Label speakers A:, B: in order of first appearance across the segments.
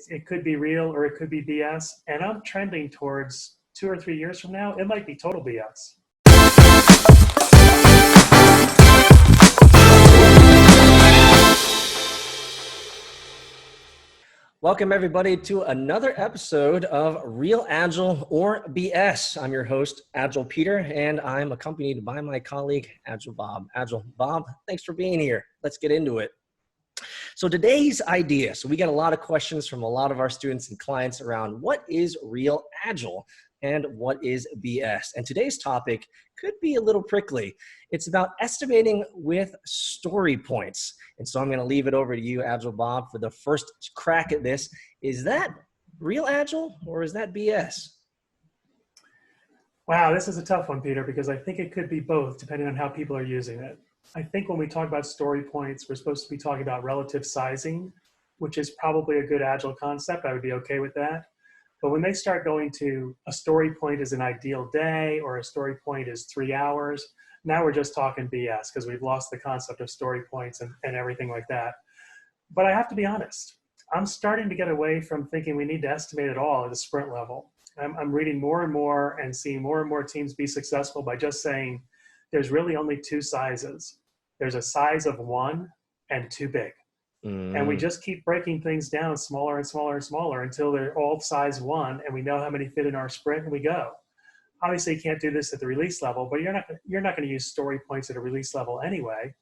A: It could be real or it could be BS. And I'm trending towards 2 or 3 years from now, it might be total BS.
B: Welcome everybody to another episode of Real Agile or BS. I'm your host, Agile Peter, and I'm accompanied by my colleague, Agile Bob. Agile Bob, thanks for being here. Let's get into it. So today's idea, we get a lot of questions from a lot of our students and clients around what is Real Agile and what is BS. And today's topic could be a little prickly. It's about estimating with story points. And so I'm going to leave it over to you, Agile Bob, for the first crack at this. Is that Real Agile or is that BS?
A: Wow, this is a tough one, Peter, because I think it could be both depending on how people are using it. I think when we talk about story points, we're supposed to be talking about relative sizing, which is probably a good Agile concept. I would be okay with that. But when they start going to a story point is an ideal day or a story point is 3 hours, now we're just talking BS because we've lost the concept of story points and everything like that. But I have to be honest, I'm starting to get away from thinking we need to estimate it all at a sprint level. I'm reading more and more and seeing more and more teams be successful by just saying there's really only two sizes. There's a size of 1 and too big. And we just keep breaking things down smaller and smaller and smaller until they're all size 1 and we know how many fit in our sprint and we go. Obviously you can't do this at the release level, but you're not going to use story points at a release level anyway.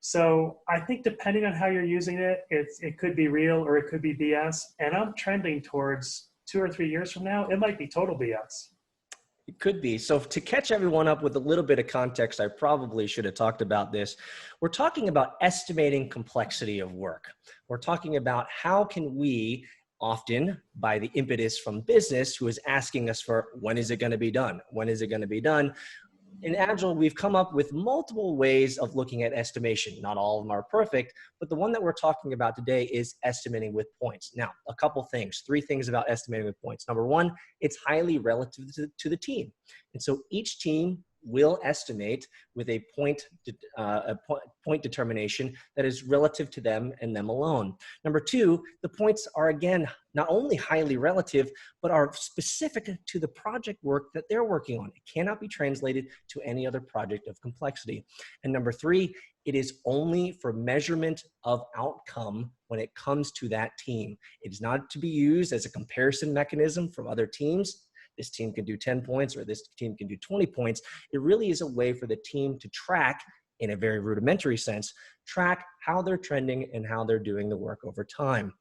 A: So I think depending on how you're using it, it could be real or it could be BS. And I'm trending towards 2 or 3 years from now, it might be total BS.
B: It could be. So to catch everyone up with a little bit of context, I probably should have talked about this. We're talking about estimating complexity of work. We're talking about how can we, often by the impetus from business, who is asking us for when is it going to be done? When is it going to be done? In Agile, we've come up with multiple ways of looking at estimation. Not all of them are perfect, but the one that we're talking about today is estimating with points. Now, a couple things, 3 things about estimating with points. Number one, it's highly relative to the team. And so each team will estimate with a point determination that is relative to them and them alone. Number two, the points are, again, not only highly relative, but are specific to the project work that they're working on. It cannot be translated to any other project of complexity. And number three, it is only for measurement of outcome when it comes to that team. It is not to be used as a comparison mechanism from other teams. This team can do 10 points or this team can do 20 points. It really is a way for the team to track, in a very rudimentary sense, track how they're trending and how they're doing the work over time.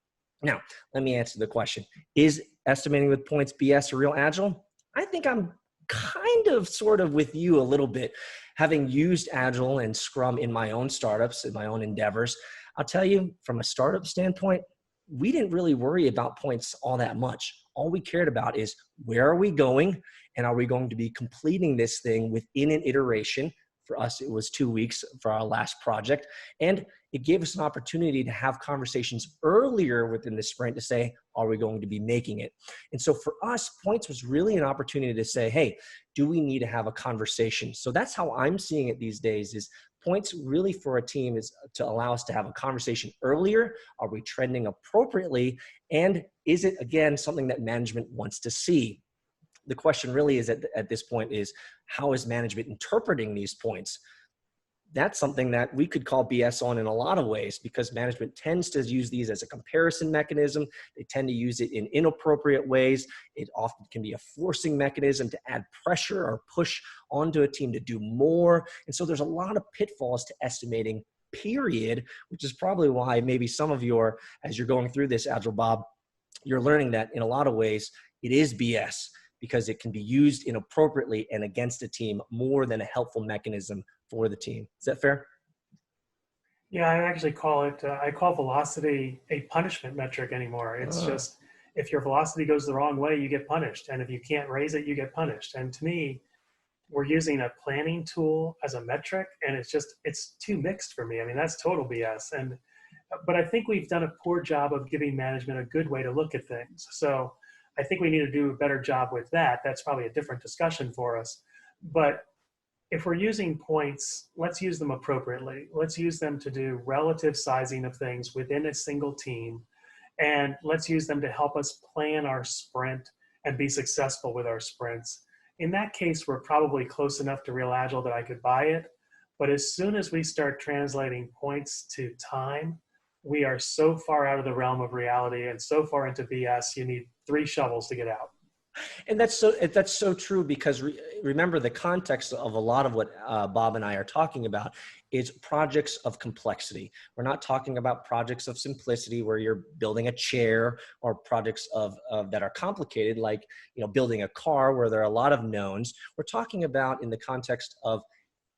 B: Now, let me answer the question. Is estimating with points BS or Real Agile? I think I'm kind of sort of with you a little bit. Having used Agile and Scrum in my own startups, in my own endeavors, I'll tell you from a startup standpoint, we didn't really worry about points all that much. All we cared about is where are we going and are we going to be completing this thing within an iteration. For us, it was 2 weeks for our last project. And it gave us an opportunity to have conversations earlier within the sprint to say, are we going to be making it? And so for us, points was really an opportunity to say, hey, do we need to have a conversation? So that's how I'm seeing it these days is points really for a team is to allow us to have a conversation earlier. Are we trending appropriately? And is it, again, something that management wants to see? The question really is at this point is, how is management interpreting these points? That's something that we could call BS on in a lot of ways because management tends to use these as a comparison mechanism. They tend to use it in inappropriate ways. It often can be a forcing mechanism to add pressure or push onto a team to do more. And so there's a lot of pitfalls to estimating, period, which is probably why maybe some of your, as you're going through this, Agile Bob, you're learning that in a lot of ways it is BS because it can be used inappropriately and against a team more than a helpful mechanism for the team. Is that fair?
A: Yeah, I actually call it, I call velocity a punishment metric anymore. It's just, if your velocity goes the wrong way, you get punished. And if you can't raise it, you get punished. And to me, we're using a planning tool as a metric and it's too mixed for me. I mean, that's total BS. But I think we've done a poor job of giving management a good way to look at things. So I think we need to do a better job with that. That's probably a different discussion for us. But if we're using points, let's use them appropriately. Let's use them to do relative sizing of things within a single team and let's use them to help us plan our sprint and be successful with our sprints. In that case, we're probably close enough to real Agile that I could buy it. But as soon as we start translating points to time, we are so far out of the realm of reality and so far into BS, you need 3 shovels to get out.
B: And that's so true, because remember, the context of a lot of what Bob and I are talking about is projects of complexity. We're not talking about projects of simplicity where you're building a chair, or projects of that are complicated, like, you know, building a car where there are a lot of knowns. We're talking about in the context of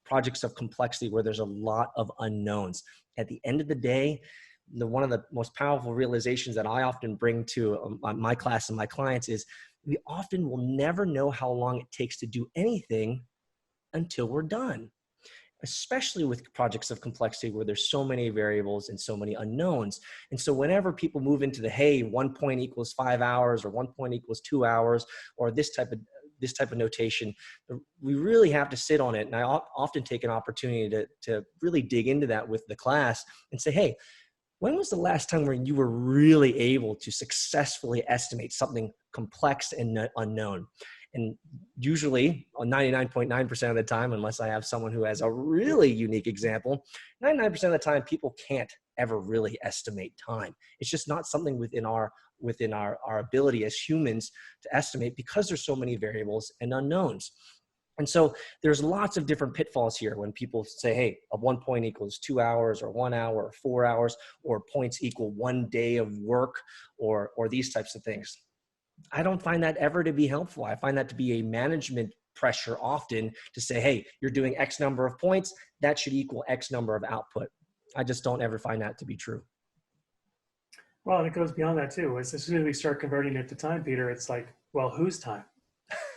B: projects of complexity where there's a lot of unknowns. At the end of the day, one of the most powerful realizations that I often bring to my class and my clients is we often will never know how long it takes to do anything until we're done, especially with projects of complexity where there's so many variables and so many unknowns. And so whenever people move into the, hey, 1 point equals 5 hours, or 1 point equals 2 hours, or this type of notation, we really have to sit on it. And I often take an opportunity to really dig into that with the class and say, hey, when was the last time when you were really able to successfully estimate something complex and unknown? And usually, 99.9% of the time, unless I have someone who has a really unique example, 99% of the time, people can't ever really estimate time. It's just not something within our ability as humans to estimate, because there's so many variables and unknowns. And so there's lots of different pitfalls here when people say, hey, a 1 point equals 2 hours, or 1 hour, or 4 hours, or points equal 1 day of work, or these types of things. I don't find that ever to be helpful. I find that to be a management pressure often to say, hey, you're doing X number of points, that should equal X number of output. I just don't ever find that to be true.
A: Well, and it goes beyond that too. As soon as we start converting it to time, Peter, it's like, well, whose time?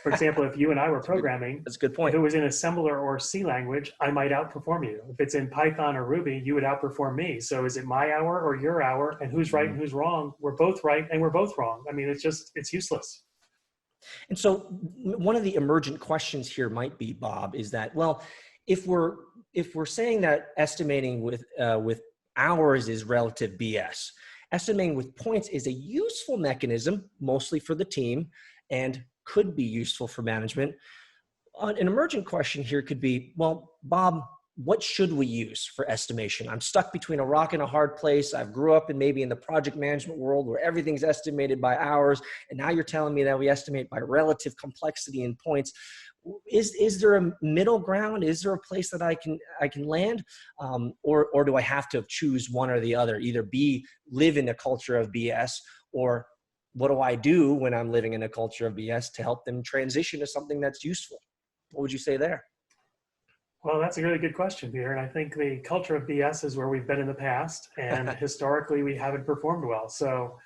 A: For example, if you and I were programming,
B: that's a good point.
A: If it was in assembler or C language, I might outperform you. If it's in Python or Ruby, you would outperform me. So is it my hour or your hour? And who's right and who's wrong? We're both right and we're both wrong. I mean, it's useless.
B: And so one of the emergent questions here might be, Bob, is that, well, if we're saying that estimating with hours is relative BS, estimating with points is a useful mechanism, mostly for the team, and could be useful for management. An emergent question here could be, well, Bob, what should we use for estimation? I'm stuck between a rock and a hard place. I've grew up maybe in the project management world where everything's estimated by hours, and now you're telling me that we estimate by relative complexity and points. Is there a middle ground? Is there a place that I can land, or do I have to choose one or the other? Either live in a culture of BS, or what do I do when I'm living in a culture of BS to help them transition to something that's useful? What would you say there?
A: Well, that's a really good question, Peter. And I think the culture of BS is where we've been in the past, and historically we haven't performed well. So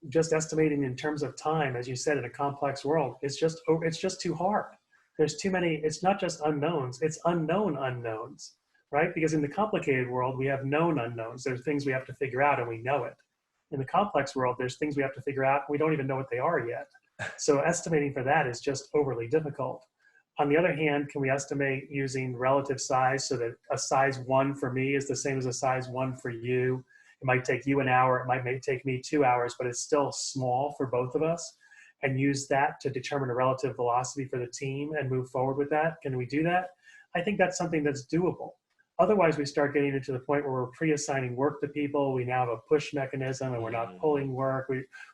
A: just estimating in terms of time, as you said, in a complex world, it's just too hard. There's too many. It's not just unknowns, it's unknown unknowns, right? Because in the complicated world, we have known unknowns. There's things we have to figure out and we know it. In the complex world, there's things we have to figure out. We don't even know what they are yet. So estimating for that is just overly difficult. On the other hand, can we estimate using relative size so that a size 1 for me is the same as a size 1 for you? It might take you an hour, it might take me 2 hours, but it's still small for both of us, and use that to determine a relative velocity for the team and move forward with that. Can we do that? I think that's something that's doable. Otherwise, we start getting into the point where we're pre-assigning work to people. We now have a push mechanism, and we're not pulling work.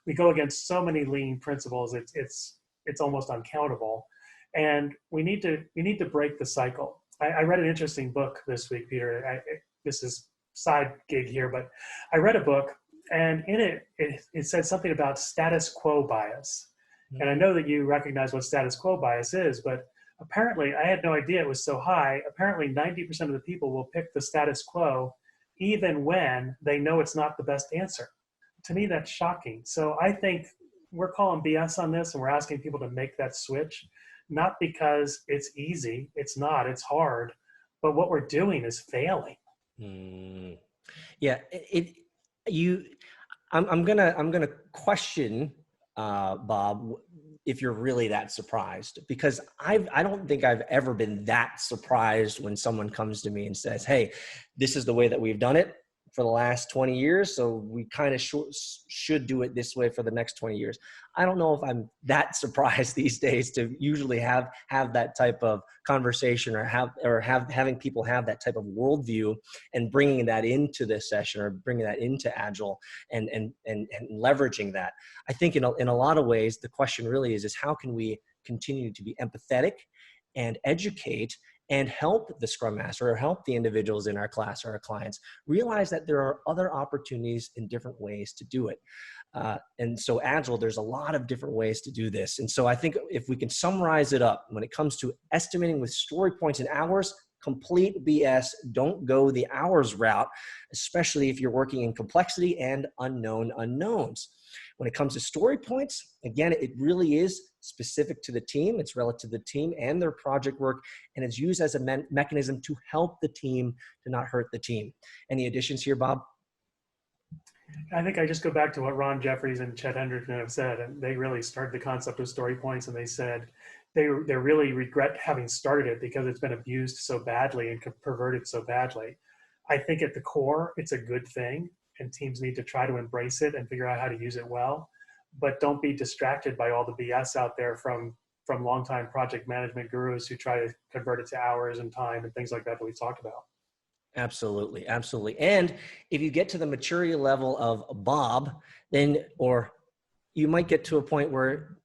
A: We go against so many lean principles. It's almost uncountable, and we need to break the cycle. I read an interesting book this week, Peter. This is side gig here, but I read a book, and in it said something about status quo bias. And I know that you recognize what status quo bias is, but apparently, I had no idea it was so high. Apparently, 90% of the people will pick the status quo even when they know it's not the best answer. To me, that's shocking. So I think we're calling BS on this, and we're asking people to make that switch, not because it's easy. It's not. It's hard. But what we're doing is failing.
B: Yeah, I'm gonna question, Bob, if you're really that surprised, because I don't think I've ever been that surprised when someone comes to me and says, hey, this is the way that we've done it. for the last 20 years, so we kind of should do it this way for the next 20 years. I don't know if I'm that surprised these days to usually have that type of conversation or having people have that type of worldview and bringing that into this session or bringing that into Agile and leveraging that. I think in a lot of ways, the question really is how can we continue to be empathetic and educate and help the Scrum Master or help the individuals in our class or our clients realize that there are other opportunities in different ways to do it. And so Agile, there's a lot of different ways to do this. And so I think if we can summarize it up, when it comes to estimating with story points and hours, complete BS. Don't go the hours route, especially if you're working in complexity and unknown unknowns. When it comes to story points, again, it really is specific to the team. It's relative to the team and their project work, and it's used as a mechanism to help the team to not hurt the team. Any additions here, Bob?
A: I think I just go back to what Ron Jeffries and Chet Hendrickson have said, and they really started the concept of story points, and they said they really regret having started it because it's been abused so badly and perverted so badly. I think at the core, it's a good thing, and teams need to try to embrace it and figure out how to use it well. But don't be distracted by all the BS out there from longtime project management gurus who try to convert it to hours and time and things like that we've talked about.
B: Absolutely, absolutely. And if you get to the maturity level of Bob, then, or you might get to a point where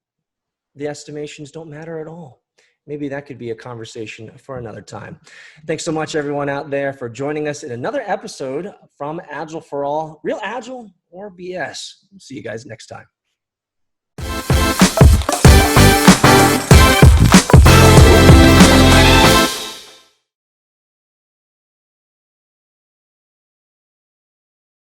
B: the estimations don't matter at all. Maybe that could be a conversation for another time. Thanks so much, everyone out there, for joining us in another episode from Agile for All. Real Agile or BS? See you guys next time.